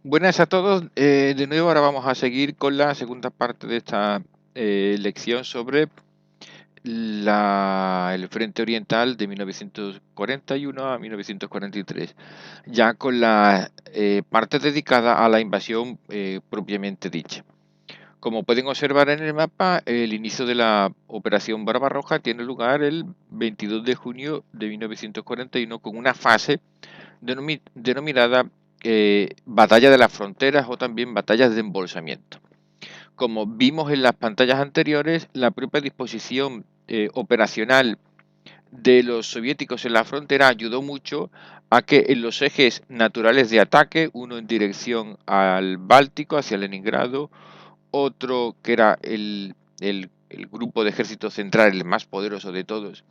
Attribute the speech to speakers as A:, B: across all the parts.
A: Buenas a todos. De nuevo, ahora vamos a seguir con la segunda parte de esta lección sobre el Frente Oriental de 1941 a 1943, ya con la parte dedicada a la invasión propiamente dicha. Como pueden observar en el mapa, el inicio de la Operación Barbarroja tiene lugar el 22 de junio de 1941 con una fase denominada Batalla de las Fronteras o también Batallas de Embolsamiento. Como vimos en las pantallas anteriores, la propia disposición operacional de los soviéticos en la frontera ayudó mucho a que en los ejes naturales de ataque, uno en dirección al Báltico, hacia Leningrado, otro que era el grupo de ejército central, el más poderoso de todos,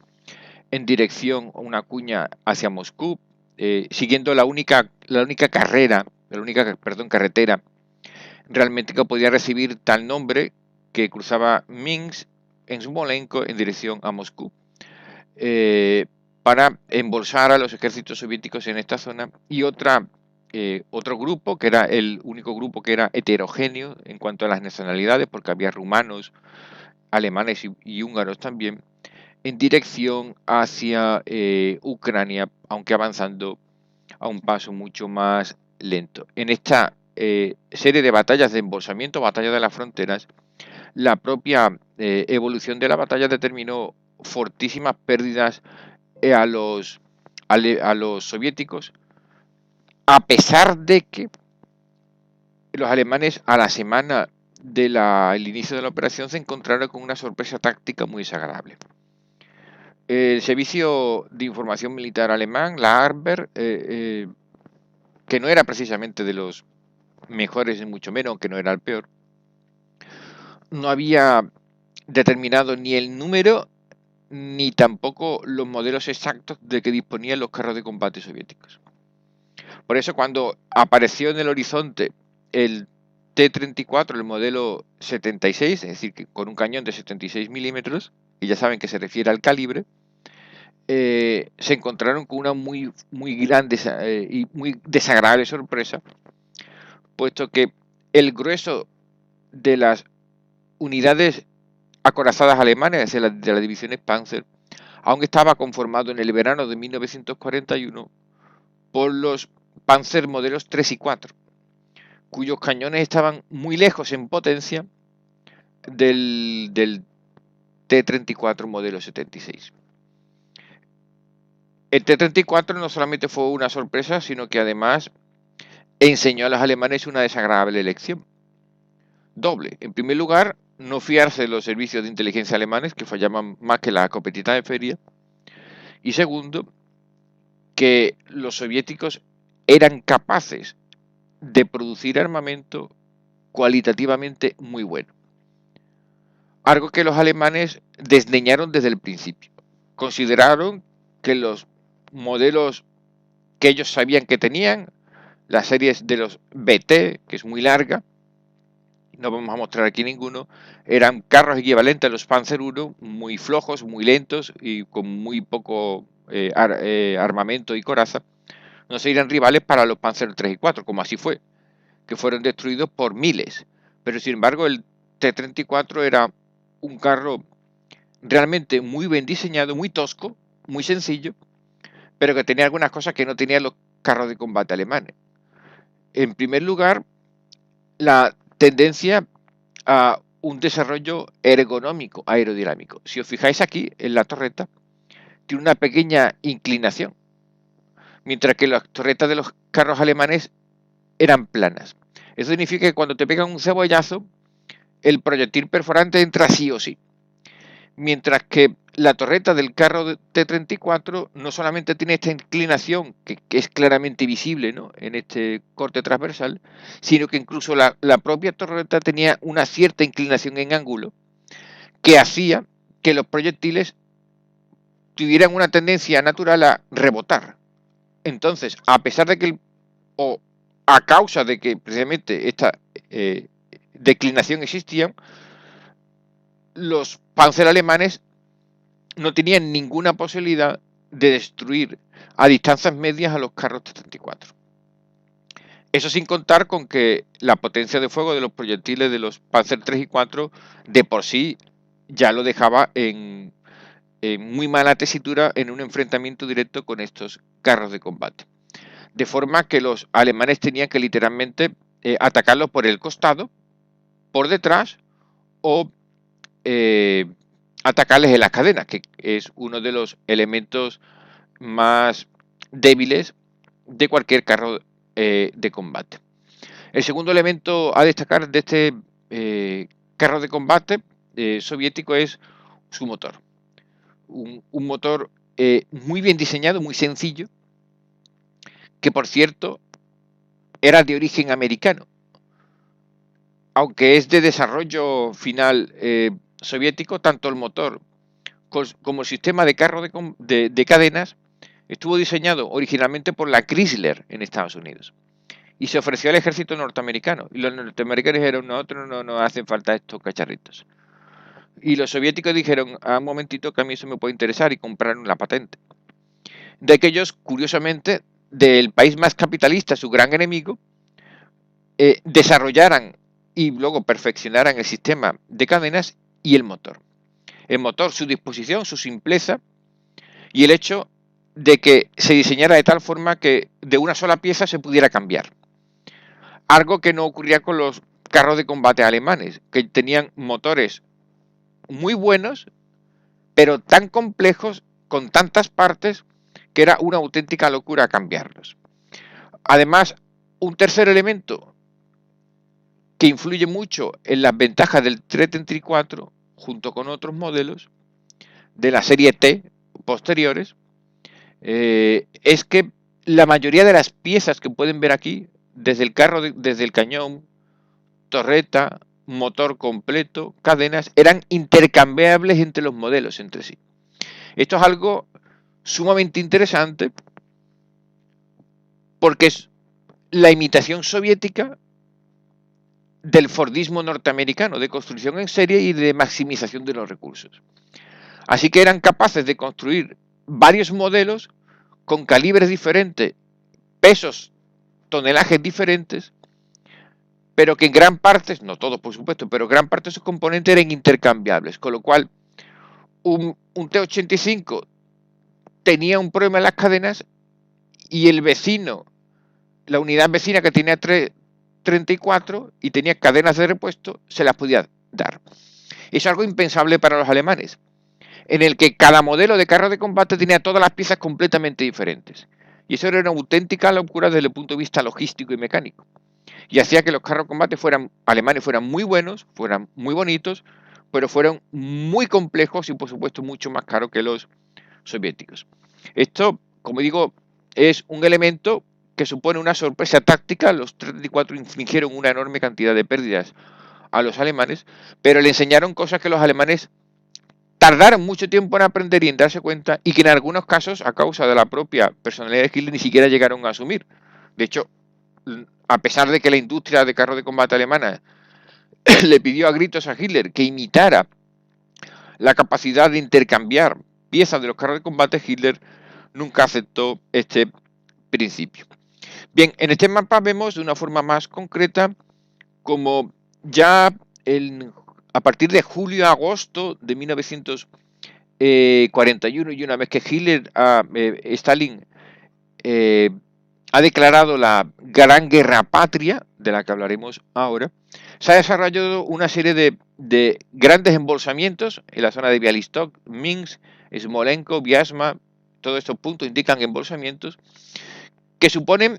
A: en dirección a una cuña hacia Moscú, siguiendo la única carretera realmente que podía recibir tal nombre, que cruzaba Minsk en Smolensk en dirección a Moscú, eh, para embolsar a los ejércitos soviéticos en esta zona. Y otro grupo, que era el único grupo que era heterogéneo en cuanto a las nacionalidades, porque había rumanos, alemanes y húngaros también, en dirección hacia Ucrania, aunque avanzando a un paso mucho más lento. En esta serie de batallas de embolsamiento, batalla de las fronteras, la propia evolución de la batalla determinó fortísimas pérdidas a los soviéticos, a pesar de que los alemanes a la semana del inicio de la operación se encontraron con una sorpresa táctica muy desagradable. El Servicio de Información Militar alemán, la Abwehr, que no era precisamente de los mejores, ni mucho menos, aunque no era el peor, no había determinado ni el número ni tampoco los modelos exactos de que disponían los carros de combate soviéticos. Por eso, cuando apareció en el horizonte el T-34, el modelo 76, es decir, que con un cañón de 76 milímetros, y ya saben que se refiere al calibre, se encontraron con una muy grande y muy desagradable sorpresa, puesto que el grueso de las unidades acorazadas alemanas, de las divisiones Panzer, aún estaba conformado en el verano de 1941 por los Panzer modelos 3 y 4, cuyos cañones estaban muy lejos en potencia del T-34 modelo 76. El T-34 no solamente fue una sorpresa, sino que además enseñó a los alemanes una desagradable lección. Doble. En primer lugar, no fiarse de los servicios de inteligencia alemanes, que fallaban más que la escopetita de feria. Y segundo, que los soviéticos eran capaces de producir armamento cualitativamente muy bueno. Algo que los alemanes desdeñaron desde el principio. Consideraron que los modelos que ellos sabían que tenían, las series de los BT, que es muy larga, no vamos a mostrar aquí ninguno, eran carros equivalentes a los Panzer I, muy flojos, muy lentos y con muy poco armamento y coraza. No serían rivales para los Panzer 3 y 4, como así fue, que fueron destruidos por miles. Pero sin embargo, el T-34 era un carro realmente muy bien diseñado, muy tosco, muy sencillo, pero que tenía algunas cosas que no tenían los carros de combate alemanes. En primer lugar, la tendencia a un desarrollo ergonómico aerodinámico. Si os fijáis aquí en la torreta, tiene una pequeña inclinación, mientras que las torretas de los carros alemanes eran planas. Eso significa que cuando te pegan un cebollazo, el proyectil perforante entra sí o sí. Mientras que la torreta del carro T-34 no solamente tiene esta inclinación, que es claramente visible, ¿no?, en este corte transversal, sino que incluso la propia torreta tenía una cierta inclinación en ángulo que hacía que los proyectiles tuvieran una tendencia natural a rebotar. Entonces, a pesar de que, o a causa de que precisamente esta declinación existía, los panzer alemanes no tenían ninguna posibilidad de destruir a distancias medias a los carros T-34. Eso sin contar con que la potencia de fuego de los proyectiles de los Panzer 3 y 4 de por sí ya lo dejaba en muy mala tesitura en un enfrentamiento directo con estos carros de combate. De forma que los alemanes tenían que literalmente atacarlos por el costado, por detrás o atacarles en las cadenas, que es uno de los elementos más débiles de cualquier carro de combate. El segundo elemento a destacar de este carro de combate soviético es su motor. Un motor muy bien diseñado, muy sencillo, que por cierto era de origen americano, aunque es de desarrollo final soviético. Tanto el motor como el sistema de carro de cadenas estuvo diseñado originalmente por la Chrysler en Estados Unidos y se ofreció al ejército norteamericano, y los norteamericanos dijeron: nosotros no nos hacen falta estos cacharritos. Y los soviéticos dijeron: a un momentito, que a mí eso me puede interesar, y compraron la patente. De aquellos, curiosamente, del país más capitalista, su gran enemigo, desarrollaran y luego perfeccionaran el sistema de cadenas y el motor. El motor, su disposición, su simpleza y el hecho de que se diseñara de tal forma que de una sola pieza se pudiera cambiar. Algo que no ocurría con los carros de combate alemanes, que tenían motores muy buenos, pero tan complejos, con tantas partes, que era una auténtica locura cambiarlos. Además, un tercer elemento que influye mucho en las ventajas del T-34, junto con otros modelos de la serie T posteriores, es que la mayoría de las piezas que pueden ver aquí, desde el carro, desde el cañón, torreta, motor completo, cadenas, eran intercambiables entre los modelos entre sí. Esto es algo sumamente interesante porque es la imitación soviética del Fordismo norteamericano, de construcción en serie y de maximización de los recursos. Así que eran capaces de construir varios modelos con calibres diferentes, pesos, tonelajes diferentes, pero que en gran parte, no todos por supuesto, pero gran parte de sus componentes eran intercambiables, con lo cual un T-85 tenía un problema en las cadenas y el vecino, la unidad vecina que tenía 34 y tenía cadenas de repuesto, se las podía dar. Es algo impensable para los alemanes, en el que cada modelo de carro de combate tenía todas las piezas completamente diferentes. Y eso era una auténtica locura desde el punto de vista logístico y mecánico. Y hacía que los carros de combate alemanes fueran muy buenos, fueran muy bonitos, pero fueran muy complejos y por supuesto mucho más caros que los soviéticos. Esto, como digo, es un elemento que supone una sorpresa táctica. Los 34 infligieron una enorme cantidad de pérdidas a los alemanes, pero le enseñaron cosas que los alemanes tardaron mucho tiempo en aprender y en darse cuenta, y que en algunos casos, a causa de la propia personalidad de Hitler, ni siquiera llegaron a asumir. De hecho, a pesar de que la industria de carros de combate alemana le pidió a gritos a Hitler que imitara la capacidad de intercambiar piezas de los carros de combate, Hitler nunca aceptó este principio. Bien, en este mapa vemos de una forma más concreta como ya a partir de julio-agosto de 1941, y una vez que Stalin ha declarado la Gran Guerra Patria, de la que hablaremos ahora, se ha desarrollado una serie de grandes embolsamientos en la zona de Bialystok, Minsk, Smolensk, Vyazma. Todos estos puntos indican embolsamientos que suponen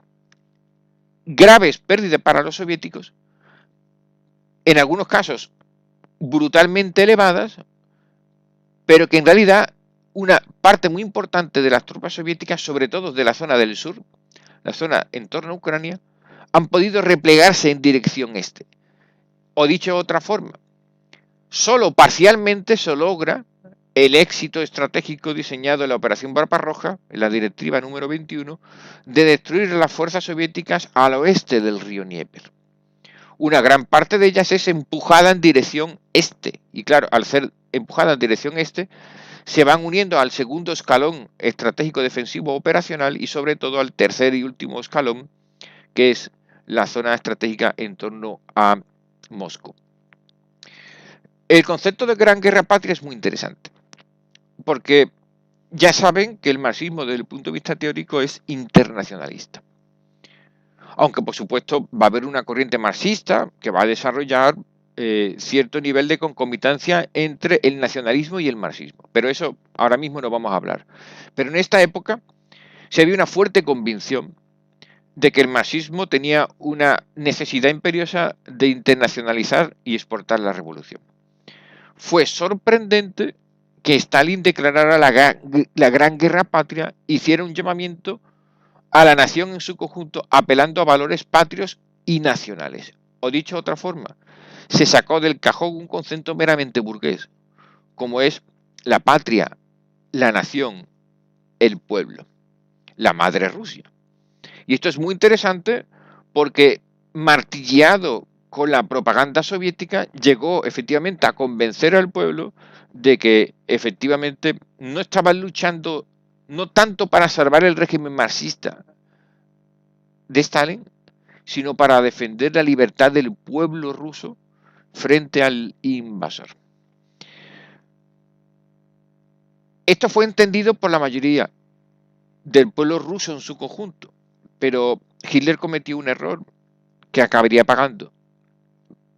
A: graves pérdidas para los soviéticos, en algunos casos brutalmente elevadas, pero que en realidad una parte muy importante de las tropas soviéticas, sobre todo de la zona del sur, la zona en torno a Ucrania, han podido replegarse en dirección este. O dicho de otra forma, solo parcialmente se logra el éxito estratégico diseñado en la Operación Barbarroja, en la directiva número 21, de destruir las fuerzas soviéticas al oeste del río Dnieper. Una gran parte de ellas es empujada en dirección este, y claro, al ser empujada en dirección este, se van uniendo al segundo escalón estratégico defensivo operacional y sobre todo al tercer y último escalón, que es la zona estratégica en torno a Moscú. El concepto de Gran Guerra Patria es muy interesante, porque ya saben que el marxismo desde el punto de vista teórico es internacionalista. Aunque por supuesto va a haber una corriente marxista que va a desarrollar cierto nivel de concomitancia entre el nacionalismo y el marxismo. Pero eso ahora mismo no vamos a hablar. Pero en esta época se había una fuerte convicción de que el marxismo tenía una necesidad imperiosa de internacionalizar y exportar la revolución. Fue sorprendente que Stalin declarara la Gran Guerra Patria, hiciera un llamamiento a la nación en su conjunto, apelando a valores patrios y nacionales. O dicho de otra forma, se sacó del cajón un concepto meramente burgués, como es la patria, la nación, el pueblo, la madre Rusia. Y esto es muy interesante porque, martilleado con la propaganda soviética, llegó efectivamente a convencer al pueblo de que efectivamente no estaban luchando no tanto para salvar el régimen marxista de Stalin, sino para defender la libertad del pueblo ruso frente al invasor. Esto fue entendido por la mayoría del pueblo ruso en su conjunto, pero Hitler cometió un error que acabaría pagando,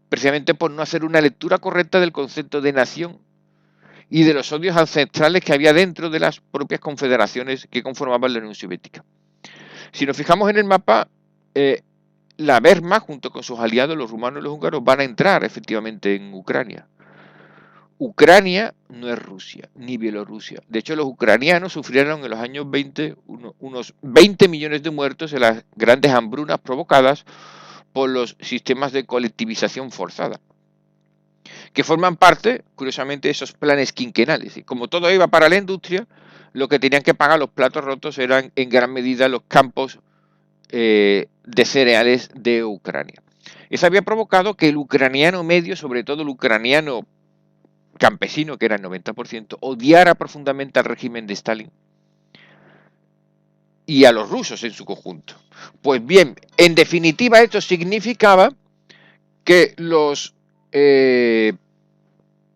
A: precisamente por no hacer una lectura correcta del concepto de nación y de los odios ancestrales que había dentro de las propias confederaciones que conformaban la Unión Soviética. Si nos fijamos en el mapa, la Wehrmacht, junto con sus aliados, los rumanos y los húngaros, van a entrar efectivamente en Ucrania. Ucrania no es Rusia, ni Bielorrusia. De hecho, los ucranianos sufrieron en los años 20 unos 20 millones de muertos en las grandes hambrunas provocadas por los sistemas de colectivización forzada, que forman parte, curiosamente, de esos planes quinquenales. Y como todo iba para la industria, lo que tenían que pagar los platos rotos eran en gran medida los campos de cereales de Ucrania. Eso había provocado que el ucraniano medio, sobre todo el ucraniano campesino, que era el 90%, odiara profundamente al régimen de Stalin y a los rusos en su conjunto. Pues bien, en definitiva, esto significaba que los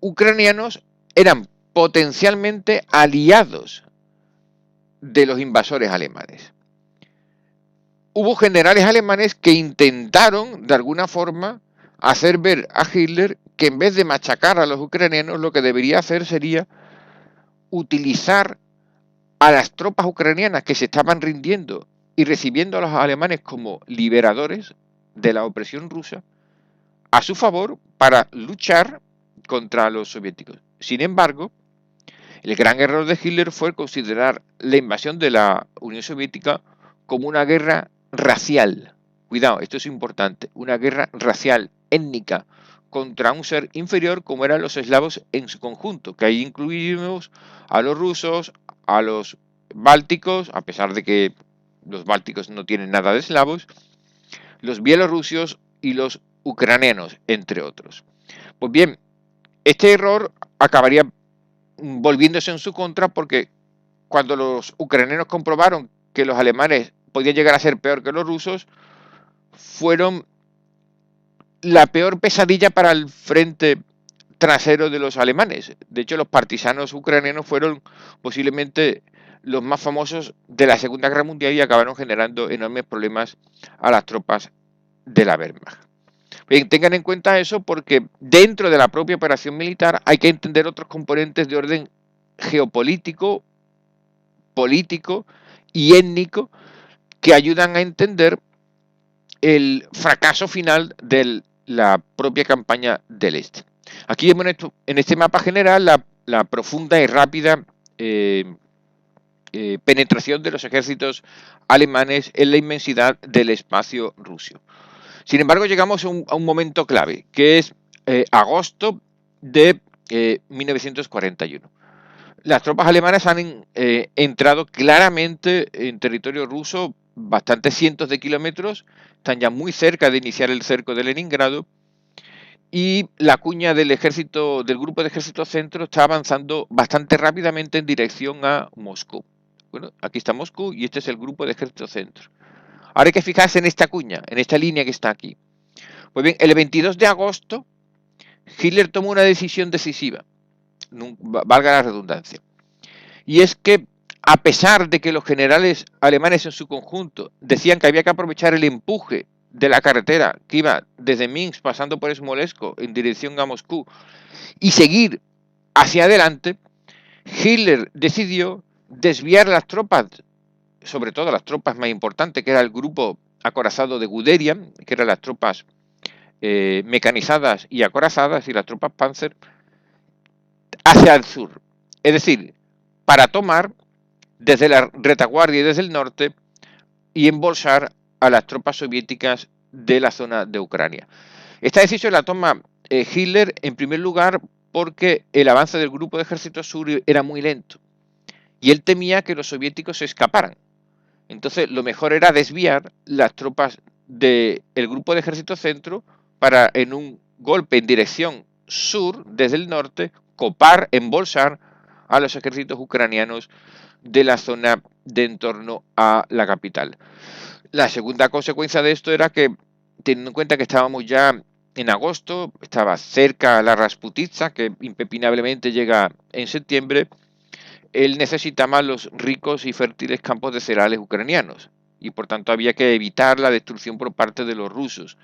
A: ucranianos eran potencialmente aliados de los invasores alemanes. Hubo generales alemanes que intentaron, de alguna forma, hacer ver a Hitler que en vez de machacar a los ucranianos, lo que debería hacer sería utilizar a las tropas ucranianas que se estaban rindiendo y recibiendo a los alemanes como liberadores de la opresión rusa a su favor para luchar contra los soviéticos. Sin embargo, el gran error de Hitler fue considerar la invasión de la Unión Soviética como una guerra racial. Cuidado, esto es importante, una guerra racial, étnica, contra un ser inferior como eran los eslavos en su conjunto, que ahí incluimos a los rusos, a los bálticos, a pesar de que los bálticos no tienen nada de eslavos, los bielorrusios y los ucranianos, entre otros. Pues bien, este error acabaría volviéndose en su contra porque cuando los ucranianos comprobaron que los alemanes podían llegar a ser peor que los rusos, fueron la peor pesadilla para el frente trasero de los alemanes. De hecho, los partisanos ucranianos fueron posiblemente los más famosos de la Segunda Guerra Mundial y acabaron generando enormes problemas a las tropas de la Wehrmacht. Bien, tengan en cuenta eso porque dentro de la propia operación militar hay que entender otros componentes de orden geopolítico, político y étnico que ayudan a entender el fracaso final de la propia campaña del Este. Aquí vemos en este mapa general la profunda y rápida penetración de los ejércitos alemanes en la inmensidad del espacio ruso. Sin embargo, llegamos a un momento clave, que es agosto de 1941. Las tropas alemanas han entrado claramente en territorio ruso bastantes cientos de kilómetros, están ya muy cerca de iniciar el cerco de Leningrado y la cuña del grupo de ejército centro está avanzando bastante rápidamente en dirección a Moscú. Bueno, aquí está Moscú y este es el grupo de ejército centro. Ahora hay que fijarse en esta cuña, en esta línea que está aquí. Pues bien, el 22 de agosto, Hitler tomó una decisión decisiva, valga la redundancia. Y es que, a pesar de que los generales alemanes en su conjunto decían que había que aprovechar el empuje de la carretera que iba desde Minsk pasando por Smolensk en dirección a Moscú y seguir hacia adelante, Hitler decidió desviar las tropas, sobre todo las tropas más importantes, que era el grupo acorazado de Guderian, que eran las tropas mecanizadas y acorazadas, y las tropas Panzer, hacia el sur. Es decir, para tomar desde la retaguardia y desde el norte y embolsar a las tropas soviéticas de la zona de Ucrania. Esta decisión la toma Hitler en primer lugar porque el avance del grupo de ejército sur era muy lento y él temía que los soviéticos se escaparan. Entonces lo mejor era desviar las tropas del grupo de ejército centro para en un golpe en dirección sur desde el norte copar, embolsar a los ejércitos ucranianos de la zona de en torno a la capital. La segunda consecuencia de esto era que, teniendo en cuenta que estábamos ya en agosto, estaba cerca la Rasputitsa, que impepinablemente llega en septiembre, él necesitaba los ricos y fértiles campos de cereales ucranianos y por tanto había que evitar la destrucción por parte de los rusos.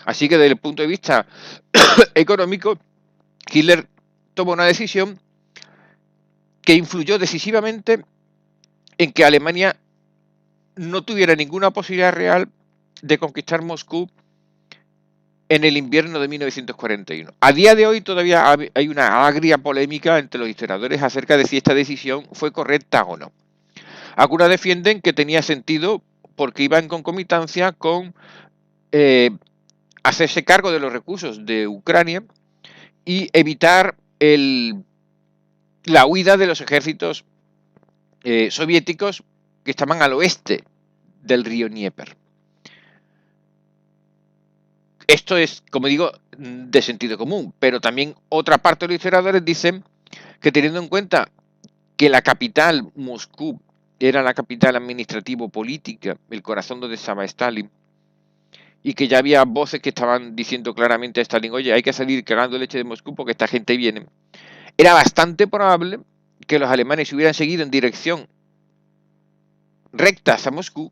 A: Así que desde el punto de vista económico, Hitler tomó una decisión que influyó decisivamente en que Alemania no tuviera ninguna posibilidad real de conquistar Moscú en el invierno de 1941. A día de hoy todavía hay una agria polémica entre los historiadores acerca de si esta decisión fue correcta o no. Algunos defienden que tenía sentido porque iba en concomitancia con hacerse cargo de los recursos de Ucrania y evitar la huida de los ejércitos soviéticos que estaban al oeste del río Dnieper. Esto es, como digo, de sentido común, pero también otra parte de los historiadores dicen que teniendo en cuenta que la capital, Moscú, era la capital administrativo-política, el corazón donde estaba Stalin, y que ya había voces que estaban diciendo claramente a Stalin, oye, hay que salir cagando leche de Moscú porque esta gente viene, era bastante probable que los alemanes hubieran seguido en dirección recta hacia Moscú,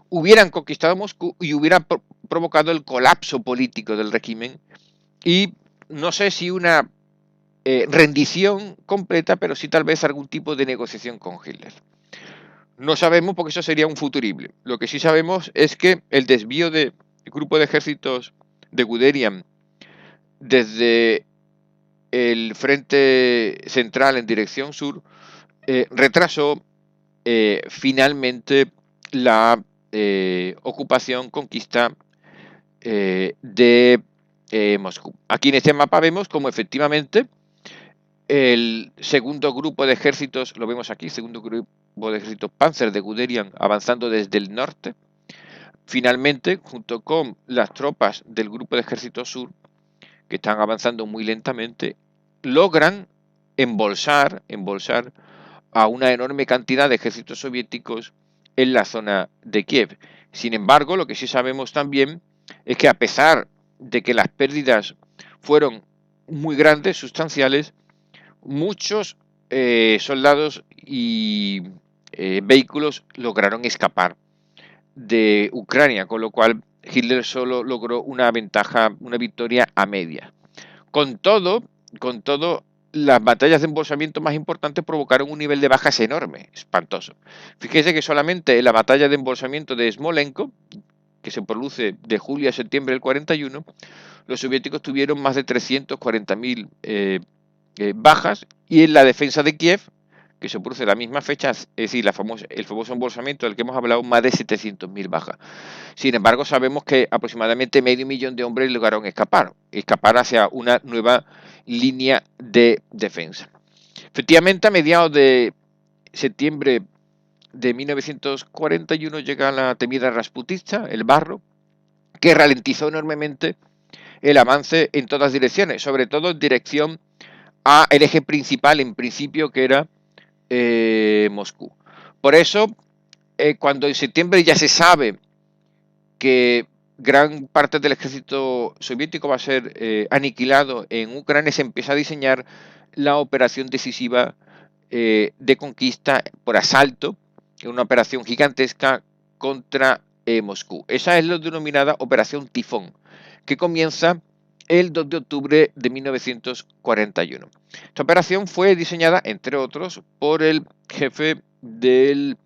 A: hubieran conquistado Moscú y hubieran provocado el colapso político del régimen y no sé si una rendición completa, pero sí tal vez algún tipo de negociación con Hitler. No sabemos porque eso sería un futurible. Lo que sí sabemos es que el desvío del grupo de ejércitos de Guderian desde el frente central en dirección sur retrasó finalmente la ocupación, conquista de Moscú. Aquí en este mapa vemos como efectivamente el segundo grupo de ejércitos, lo vemos aquí, segundo grupo de ejércitos Panzer de Guderian avanzando desde el norte, finalmente junto con las tropas del grupo de ejército sur que están avanzando muy lentamente, logran embolsar a una enorme cantidad de ejércitos soviéticos en la zona de Kiev. Sin embargo, lo que sí sabemos también es que a pesar de que las pérdidas fueron muy grandes, sustanciales, muchos soldados y vehículos lograron escapar de Ucrania, con lo cual Hitler solo logró una victoria a media. Con todo, las batallas de embolsamiento más importantes provocaron un nivel de bajas enorme, espantoso. Fíjese que solamente en la batalla de embolsamiento de Smolensk, que se produce de julio a septiembre del 41, los soviéticos tuvieron más de 340.000 bajas, y en la defensa de Kiev, que se produce la misma fecha, es decir, el famoso embolsamiento del que hemos hablado, más de 700.000 bajas. Sin embargo, sabemos que aproximadamente 500.000 de hombres lograron escapar hacia una nueva línea de defensa. Efectivamente, a mediados de septiembre de 1941 llega la temida Rasputitsa, el barro, que ralentizó enormemente el avance en todas direcciones, sobre todo en dirección a el eje principal, en principio, que era Moscú. Por eso, cuando en septiembre ya se sabe que gran parte del ejército soviético va a ser aniquilado en Ucrania, se empieza a diseñar la operación decisiva de conquista por asalto, una operación gigantesca contra Moscú. Esa es la denominada Operación Tifón, que comienza el 2 de octubre de 1941. Esta operación fue diseñada, entre otros, por el jefe del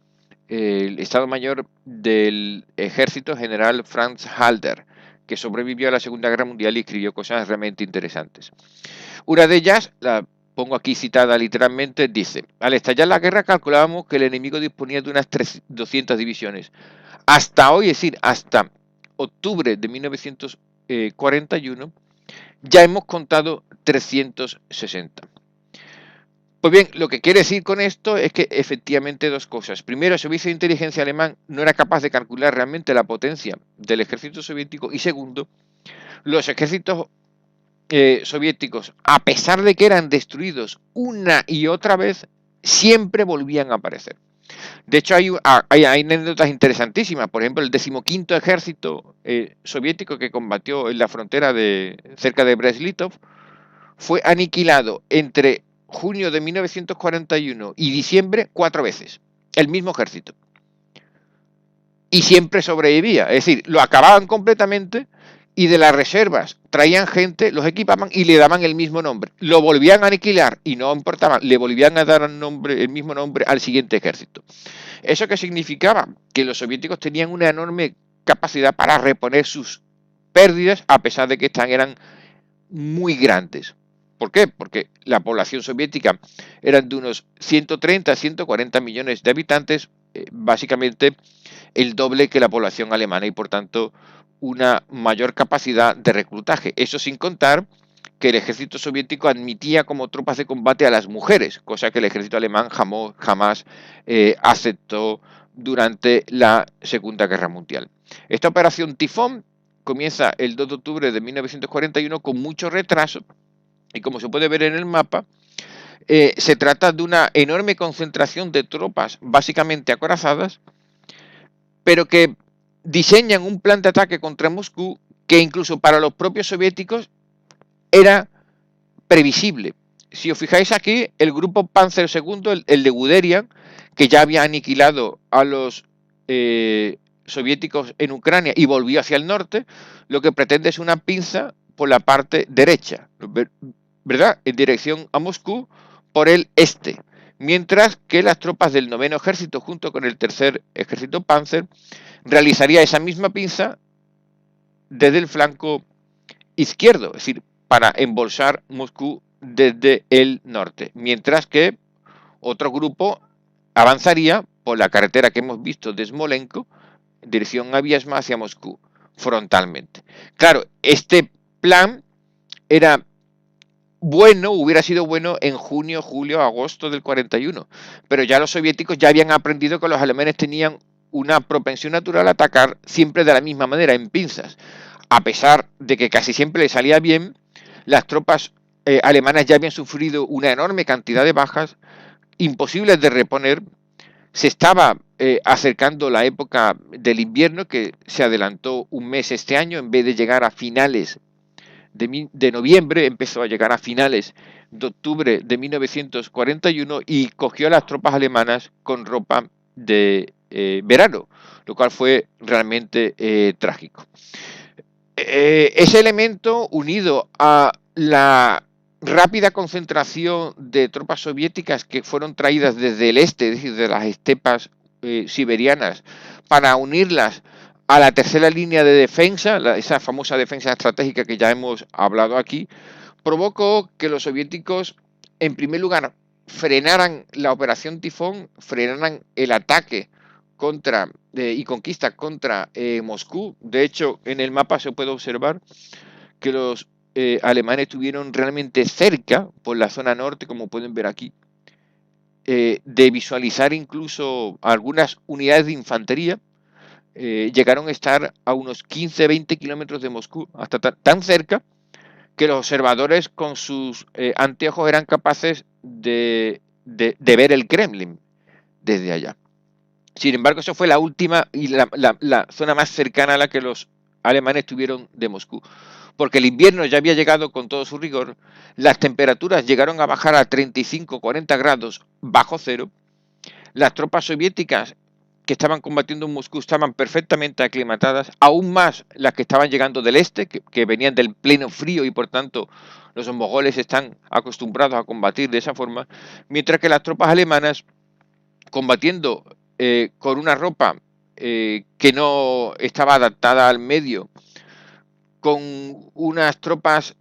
A: Estado Mayor del Ejército, general Franz Halder, que sobrevivió a la Segunda Guerra Mundial y escribió cosas realmente interesantes. Una de ellas, la pongo aquí citada literalmente, dice: al estallar la guerra calculábamos que el enemigo disponía de unas 200 divisiones. Hasta hoy, es decir, hasta octubre de 1941, ya hemos contado 360. Pues bien, lo que quiere decir con esto es que efectivamente dos cosas. Primero, el servicio de inteligencia alemán no era capaz de calcular realmente la potencia del ejército soviético. Y segundo, los ejércitos soviéticos, a pesar de que eran destruidos una y otra vez, siempre volvían a aparecer. De hecho, hay anécdotas interesantísimas. Por ejemplo, el 15º ejército soviético que combatió en la frontera cerca de Brest-Litov fue aniquilado entre junio de 1941 y diciembre 4 veces. El mismo ejército. Y siempre sobrevivía. Es decir, lo acababan completamente y de las reservas traían gente, los equipaban y le daban el mismo nombre. Lo volvían a aniquilar y no importaba, le volvían a dar el mismo nombre al siguiente ejército. ¿Eso qué significaba? Que los soviéticos tenían una enorme capacidad para reponer sus pérdidas, a pesar de que estas eran muy grandes. ¿Por qué? Porque la población soviética eran de unos 130 a 140 millones de habitantes, básicamente el doble que la población alemana, y por tanto una mayor capacidad de reclutaje. Eso sin contar que el ejército soviético admitía como tropas de combate a las mujeres, cosa que el ejército alemán jamás aceptó durante la Segunda Guerra Mundial. Esta operación Tifón comienza el 2 de octubre de 1941 con mucho retraso, y como se puede ver en el mapa, se trata de una enorme concentración de tropas básicamente acorazadas, pero que diseñan un plan de ataque contra Moscú que incluso para los propios soviéticos era previsible. Si os fijáis aquí, el grupo Panzer II, el de Guderian, que ya había aniquilado a los soviéticos en Ucrania y volvió hacia el norte, lo que pretende es una pinza por la parte derecha, ¿verdad? En dirección a Moscú por el este. Mientras que las tropas del 9º ejército junto con el 3er ejército Panzer realizaría esa misma pinza desde el flanco izquierdo, es decir, para embolsar Moscú desde el norte, mientras que otro grupo avanzaría por la carretera que hemos visto de Smolensk, en dirección a Viesma hacia Moscú, frontalmente. Claro, este plan era bueno, hubiera sido bueno en junio, julio, agosto del 41, pero ya los soviéticos ya habían aprendido que los alemanes tenían una propensión natural a atacar siempre de la misma manera, en pinzas. A pesar de que casi siempre les salía bien, las tropas alemanas ya habían sufrido una enorme cantidad de bajas, imposibles de reponer. Se estaba acercando la época del invierno, que se adelantó un mes este año, en vez de llegar a finales de noviembre, empezó a llegar a finales de octubre de 1941 y cogió a las tropas alemanas con ropa de verano, lo cual fue realmente trágico. Ese elemento, unido a la rápida concentración de tropas soviéticas que fueron traídas desde el este, es decir, de las estepas siberianas, para unirlas a la tercera línea de defensa, esa famosa defensa estratégica que ya hemos hablado aquí, provocó que los soviéticos, en primer lugar, frenaran la operación Tifón, frenaran el ataque contra y conquista contra Moscú. De hecho, en el mapa se puede observar que los alemanes estuvieron realmente cerca, por la zona norte, como pueden ver aquí, de visualizar incluso algunas unidades de infantería. Llegaron a estar a unos 15-20 kilómetros de Moscú, hasta tan cerca que los observadores con sus anteojos eran capaces de ver el Kremlin desde allá. Sin embargo, eso fue la última y la zona más cercana a la que los alemanes tuvieron de Moscú, porque el invierno ya había llegado con todo su rigor, las temperaturas llegaron a bajar a 35-40 grados bajo cero, las tropas soviéticas que estaban combatiendo en Moscú estaban perfectamente aclimatadas, aún más las que estaban llegando del este, que venían del pleno frío y por tanto los mongoles están acostumbrados a combatir de esa forma, mientras que las tropas alemanas combatiendo con una ropa que no estaba adaptada al medio, con unas tropas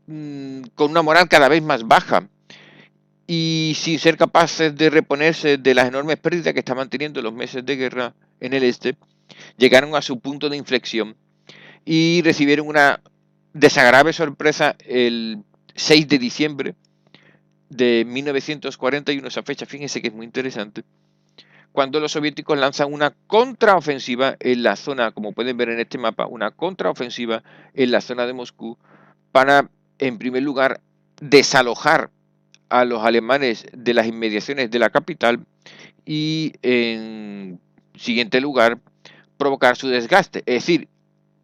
A: con una moral cada vez más baja y sin ser capaces de reponerse de las enormes pérdidas que estaban teniendo los meses de guerra en el este, llegaron a su punto de inflexión y recibieron una desagradable sorpresa el 6 de diciembre de 1941, esa fecha, fíjense que es muy interesante, cuando los soviéticos lanzan una contraofensiva en la zona, como pueden ver en este mapa, una contraofensiva en la zona de Moscú para, en primer lugar, desalojar a los alemanes de las inmediaciones de la capital y, en siguiente lugar, provocar su desgaste. Es decir,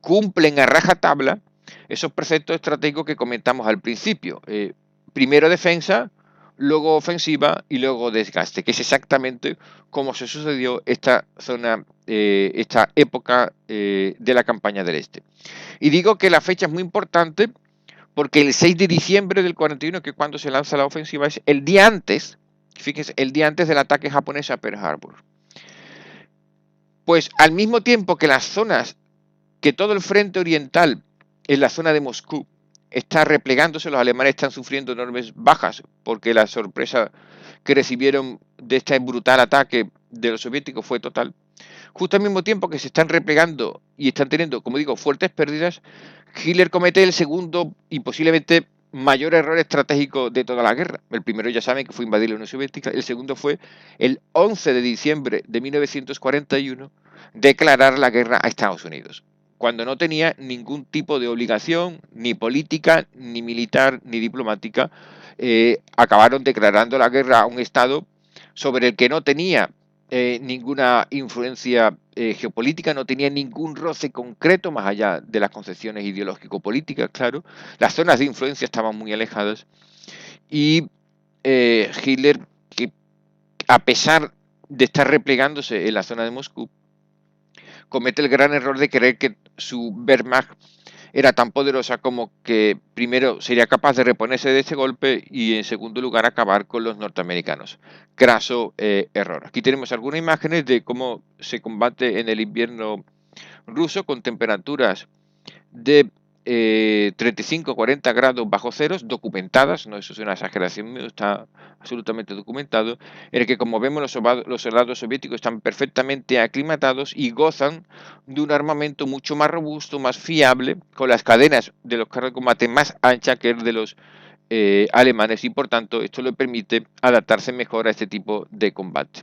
A: cumplen a rajatabla esos preceptos estratégicos que comentamos al principio. Primero defensa, luego ofensiva y luego desgaste, que es exactamente como se sucedió esta zona, esta época de la campaña del Este. Y digo que la fecha es muy importante porque el 6 de diciembre del 41, que es cuando se lanza la ofensiva, es el día antes, fíjense, el día antes del ataque japonés a Pearl Harbor. Pues al mismo tiempo que las zonas, que todo el frente oriental en la zona de Moscú está replegándose, los alemanes están sufriendo enormes bajas porque la sorpresa que recibieron de este brutal ataque de los soviéticos fue total. Justo al mismo tiempo que se están replegando y están teniendo, como digo, fuertes pérdidas, Hitler comete el segundo y posiblemente mayor error estratégico de toda la guerra. El primero ya saben que fue invadir la Unión Soviética, el segundo fue el 11 de diciembre de 1941 declarar la guerra a Estados Unidos, cuando no tenía ningún tipo de obligación, ni política, ni militar, ni diplomática. Acabaron declarando la guerra a un Estado sobre el que no tenía ninguna influencia geopolítica, no tenía ningún roce concreto más allá de las concepciones ideológico-políticas, claro. Las zonas de influencia estaban muy alejadas y Hitler, que a pesar de estar replegándose en la zona de Moscú, comete el gran error de creer que su Wehrmacht era tan poderosa como que primero sería capaz de reponerse de ese golpe y en segundo lugar acabar con los norteamericanos. Craso error. Aquí tenemos algunas imágenes de cómo se combate en el invierno ruso con temperaturas de 35-40 grados bajo ceros, documentadas, no eso es una exageración, está absolutamente documentado, en el que, como vemos, los soldados soviéticos están perfectamente aclimatados y gozan de un armamento mucho más robusto, más fiable, con las cadenas de los carros de combate más anchas que el de los alemanes, y por tanto esto le permite adaptarse mejor a este tipo de combate.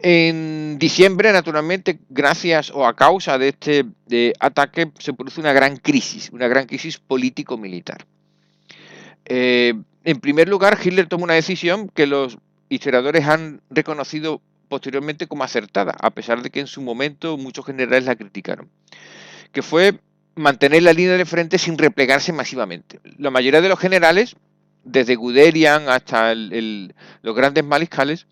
A: En diciembre, naturalmente, gracias o a causa de este ataque, se produce una gran crisis político-militar. En primer lugar, Hitler toma una decisión que los historiadores han reconocido posteriormente como acertada, a pesar de que en su momento muchos generales la criticaron, que fue mantener la línea de frente sin replegarse masivamente. La mayoría de los generales, desde Guderian hasta los grandes mariscales,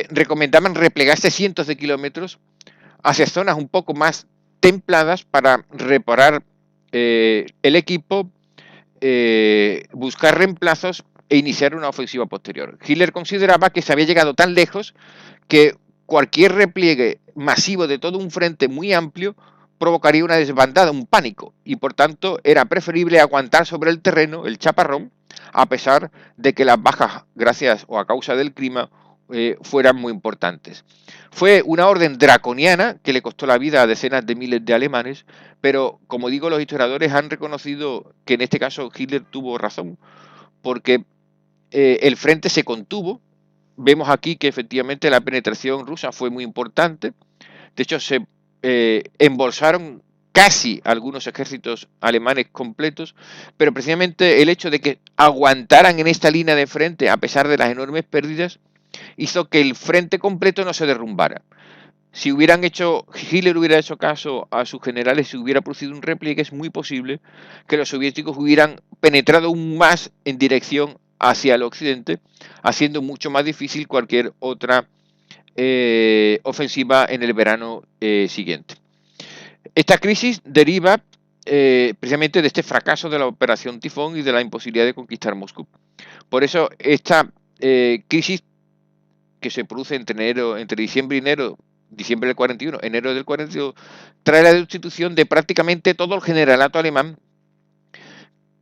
A: recomendaban replegarse cientos de kilómetros hacia zonas un poco más templadas para reparar el equipo, buscar reemplazos e iniciar una ofensiva posterior. Hitler consideraba que se había llegado tan lejos que cualquier repliegue masivo de todo un frente muy amplio provocaría una desbandada, un pánico, y por tanto era preferible aguantar sobre el terreno, el chaparrón, a pesar de que las bajas, gracias o a causa del clima, fueran muy importantes. Fue una orden draconiana que le costó la vida a decenas de miles de alemanes, pero como digo, los historiadores han reconocido que en este caso Hitler tuvo razón, porque el frente se contuvo. Vemos aquí que efectivamente la penetración rusa fue muy importante. De hecho, se embolsaron casi algunos ejércitos alemanes completos, pero precisamente el hecho de que aguantaran en esta línea de frente, a pesar de las enormes pérdidas, hizo que el frente completo no se derrumbara. Si Hitler hubiera hecho caso a sus generales, se hubiera producido un repliegue, es muy posible que los soviéticos hubieran penetrado aún más en dirección hacia el occidente, haciendo mucho más difícil cualquier otra ofensiva en el verano siguiente. Esta crisis deriva precisamente de este fracaso de la Operación Tifón y de la imposibilidad de conquistar Moscú. Por eso esta crisis que se produce entre diciembre y diciembre del 41, enero del 42, trae la destitución de prácticamente todo el generalato alemán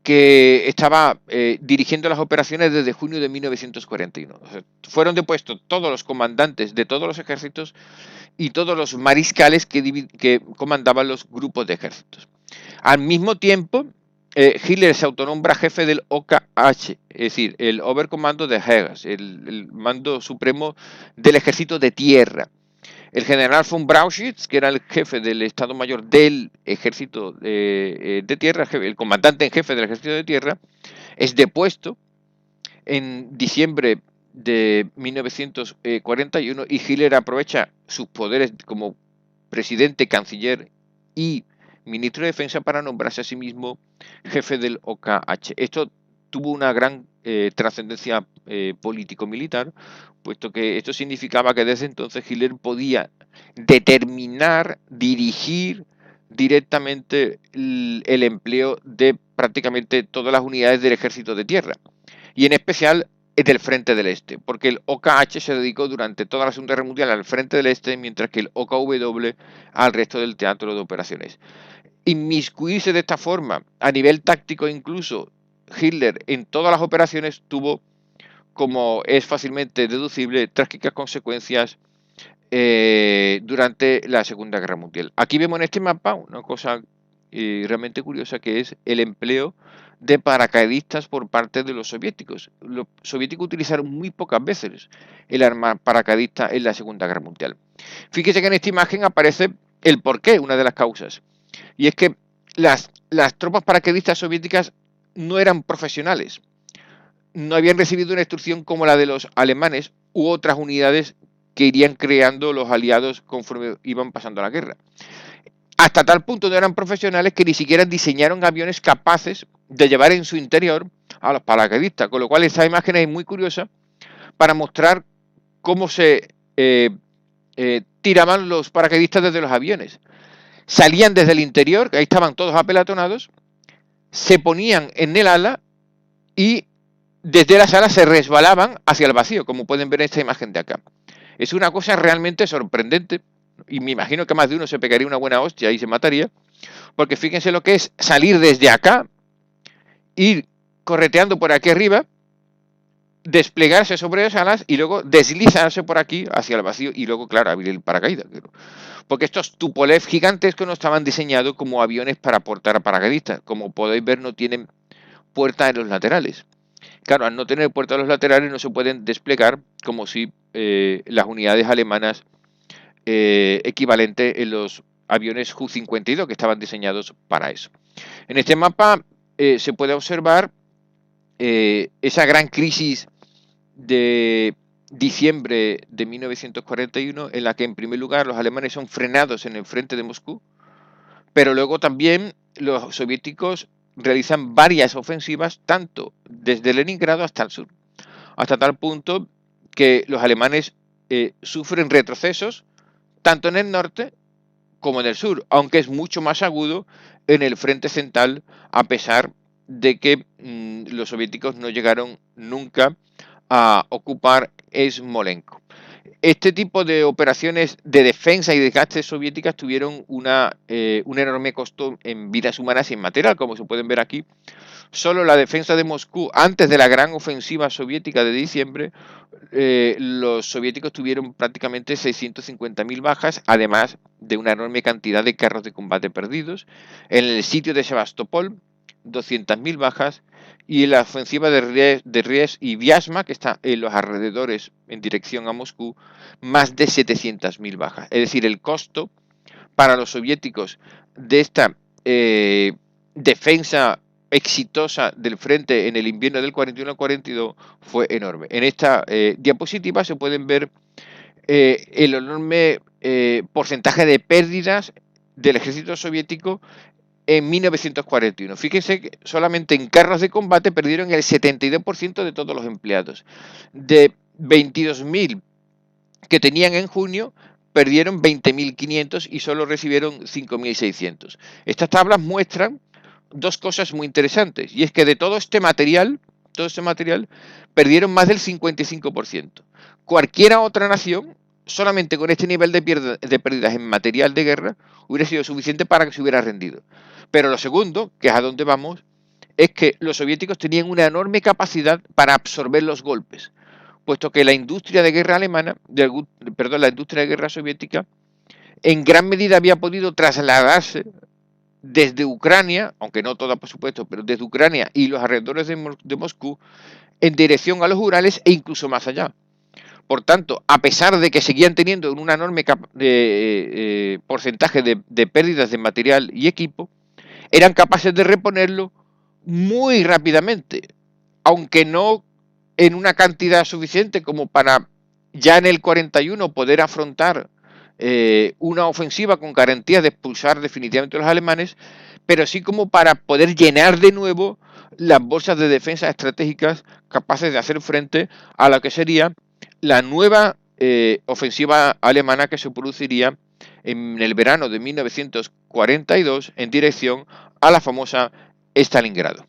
A: que estaba dirigiendo las operaciones desde junio de 1941. O sea, fueron depuestos todos los comandantes de todos los ejércitos y todos los mariscales que comandaban los grupos de ejércitos. Al mismo tiempo, Hitler se autonombra jefe del OKH, es decir, el Oberkommando de Heeres, el mando supremo del ejército de tierra. El general von Brauchitsch, que era el jefe del Estado Mayor del ejército de tierra, el comandante en jefe del ejército de tierra, es depuesto en diciembre de 1941 y Hitler aprovecha sus poderes como presidente, canciller y ministro de Defensa para nombrarse a sí mismo jefe del OKH. Esto tuvo una gran trascendencia político-militar, puesto que esto significaba que desde entonces Hitler podía determinar, dirigir directamente el empleo de prácticamente todas las unidades del ejército de tierra, y en especial del frente del este, porque el OKH se dedicó durante toda la Segunda Guerra Mundial al frente del este, mientras que el OKW al resto del teatro de operaciones. Inmiscuirse de esta forma, a nivel táctico incluso, Hitler en todas las operaciones tuvo, como es fácilmente deducible, trágicas consecuencias durante la Segunda Guerra Mundial. Aquí vemos en este mapa una cosa realmente curiosa, que es el empleo de paracaidistas por parte de los soviéticos. Los soviéticos utilizaron muy pocas veces el arma paracaidista en la Segunda Guerra Mundial. Fíjese que en esta imagen aparece el porqué, una de las causas. Y es que las tropas paracaidistas soviéticas no eran profesionales. No habían recibido una instrucción como la de los alemanes u otras unidades que irían creando los aliados conforme iban pasando la guerra. Hasta tal punto no eran profesionales que ni siquiera diseñaron aviones capaces de llevar en su interior a los paracaidistas, con lo cual esta imagen es muy curiosa para mostrar cómo se tiraban los paracaidistas desde los aviones. Salían desde el interior, ahí estaban todos apelatonados, se ponían en el ala y desde las alas se resbalaban hacia el vacío, como pueden ver en esta imagen de acá. Es una cosa realmente sorprendente, y me imagino que más de uno se pegaría una buena hostia y se mataría, porque fíjense lo que es salir desde acá, ir correteando por aquí arriba, desplegarse sobre las alas y luego deslizarse por aquí hacia el vacío y luego, claro, abrir el paracaídas. Porque estos Tupolev gigantescos no estaban diseñados como aviones para portar a paracaidistas. Como podéis ver, no tienen puertas en los laterales. Claro, al no tener puertas en los laterales no se pueden desplegar como si las unidades alemanas equivalentes en los aviones Ju-52 que estaban diseñados para eso. En este mapa se puede observar esa gran crisis de diciembre de 1941, en la que en primer lugar los alemanes son frenados en el frente de Moscú, pero luego también los soviéticos realizan varias ofensivas, tanto desde Leningrado hasta el sur, hasta tal punto que los alemanes sufren retrocesos tanto en el norte como en el sur, aunque es mucho más agudo en el frente central, a pesar de que los soviéticos no llegaron nunca a ocupar Smolensk. Este tipo de operaciones de defensa y desgaste soviéticas tuvieron un enorme costo en vidas humanas y en material, como se pueden ver aquí. Solo la defensa de Moscú, antes de la gran ofensiva soviética de diciembre, los soviéticos tuvieron prácticamente 650.000 bajas, además de una enorme cantidad de carros de combate perdidos. En el sitio de Sebastopol, 200.000 bajas, y en la ofensiva de Ries y Vyazma, que está en los alrededores en dirección a Moscú, más de 700.000 bajas. Es decir, el costo para los soviéticos de esta defensa exitosa del frente en el invierno del 41 al 42 fue enorme. En esta diapositiva se pueden ver el enorme porcentaje de pérdidas del ejército soviético en 1941. Fíjense que solamente en carros de combate perdieron el 72% de todos los empleados. De 22.000 que tenían en junio, perdieron 20.500 y solo recibieron 5.600. Estas tablas muestran dos cosas muy interesantes, y es que de todo este material, perdieron más del 55%. Cualquiera otra nación, solamente con este nivel de pérdidas en material de guerra, hubiera sido suficiente para que se hubiera rendido. Pero lo segundo, que es a donde vamos, es que los soviéticos tenían una enorme capacidad para absorber los golpes, puesto que la industria de guerra alemana, la industria de guerra soviética, en gran medida había podido trasladarse desde Ucrania, aunque no toda por supuesto, pero desde Ucrania y los alrededores de Moscú, en dirección a los Urales e incluso más allá. Por tanto, a pesar de que seguían teniendo un enorme porcentaje de pérdidas de material y equipo, eran capaces de reponerlo muy rápidamente, aunque no en una cantidad suficiente como para ya en el 41 poder afrontar una ofensiva con garantías de expulsar definitivamente a los alemanes, pero sí como para poder llenar de nuevo las bolsas de defensa estratégicas capaces de hacer frente a lo que sería la nueva ofensiva alemana que se produciría en el verano de 1942 en dirección a la famosa Stalingrado.